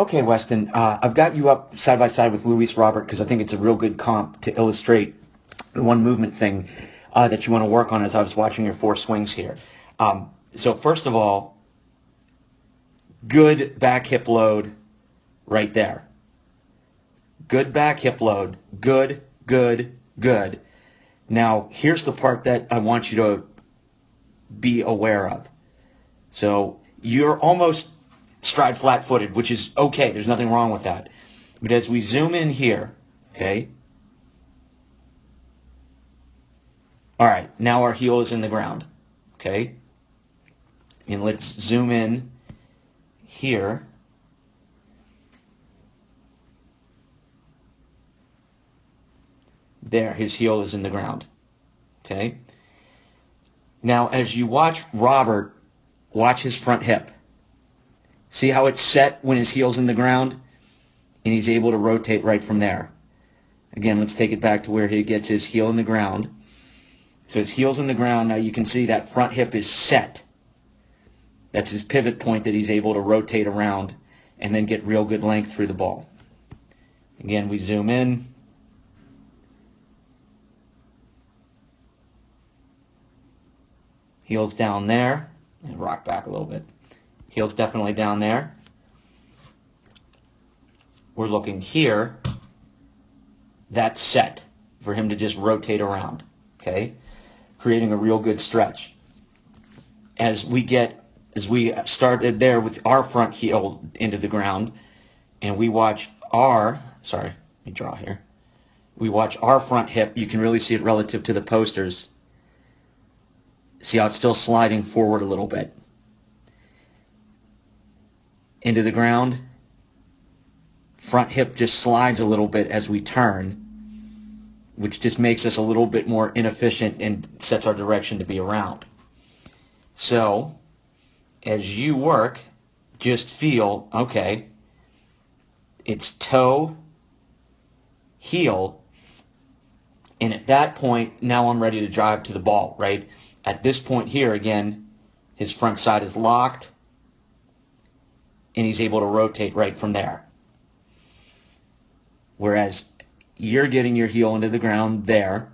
Okay, Weston, I've got you up side by side with Luis Robert because I think it's a real good comp to illustrate the one movement thing that you want to work on as I was watching your four swings here. So first of all, good back hip load right there. Good back hip load. Good, good, good. Now, here's the part that I want you to be aware of. So you're almost stride flat-footed, which is okay. There's nothing wrong with that. But as we zoom in here, okay, all right, now our heel is in the ground, okay? And let's zoom in here. There, his heel is in the ground, okay? Now, as you watch Robert, watch his front hip. See how it's set when his heel's in the ground? And he's able to rotate right from there. Again, let's take it back to where he gets his heel in the ground. So his heel's in the ground. Now you can see that front hip is set. That's his pivot point that he's able to rotate around and then get real good length through the ball. Again, we zoom in. Heel's down there. And rock back a little bit. Heel's definitely down there. We're looking here. That's set for him to just rotate around, okay? Creating a real good stretch. As we started there with our front heel into the ground, and we watch our, sorry, let me draw here. We watch our front hip. You can really see it relative to the posters. See how it's still sliding forward a little bit. Into the ground, front hip just slides a little bit as we turn, which just makes us a little bit more inefficient and sets our direction to be around. So, as you work, just feel, okay, it's toe, heel, and at that point, now I'm ready to drive to the ball, right? At this point here, again, his front side is locked, and he's able to rotate right from there. Whereas you're getting your heel into the ground there.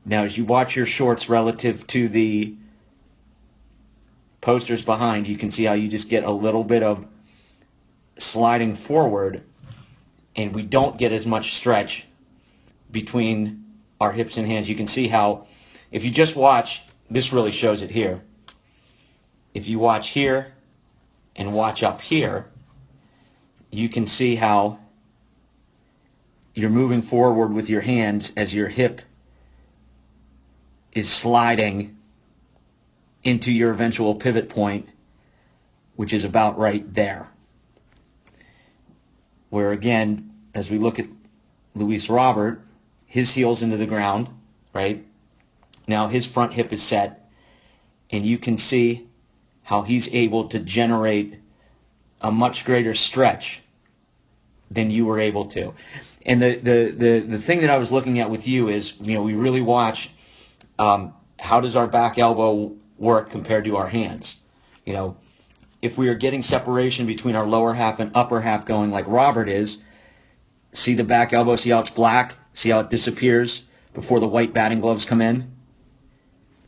Now as you watch your shorts relative to the posters behind, you can see how you just get a little bit of sliding forward, and we don't get as much stretch between our hips and hands. You can see how, if you just watch, this really shows it here. If you watch here, and watch up here, you can see how you're moving forward with your hands as your hip is sliding into your eventual pivot point, which is about right there. Where again, as we look at Luis Robert, his heel's into the ground, right? Now his front hip is set, and you can see how he's able to generate a much greater stretch than you were able to. And the thing that I was looking at with you is, we really watch how does our back elbow work compared to our hands. If we are getting separation between our lower half and upper half going like Robert is, see the back elbow, see how it's black, see how it disappears before the white batting gloves come in?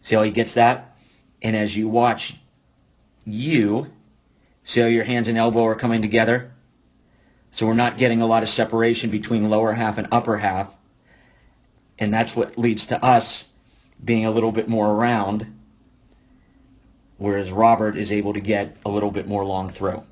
See how he gets that? And as you watch see how your hands and elbow are coming together? So we're not getting a lot of separation between lower half and upper half. And that's what leads to us being a little bit more around, whereas Robert is able to get a little bit more long throw.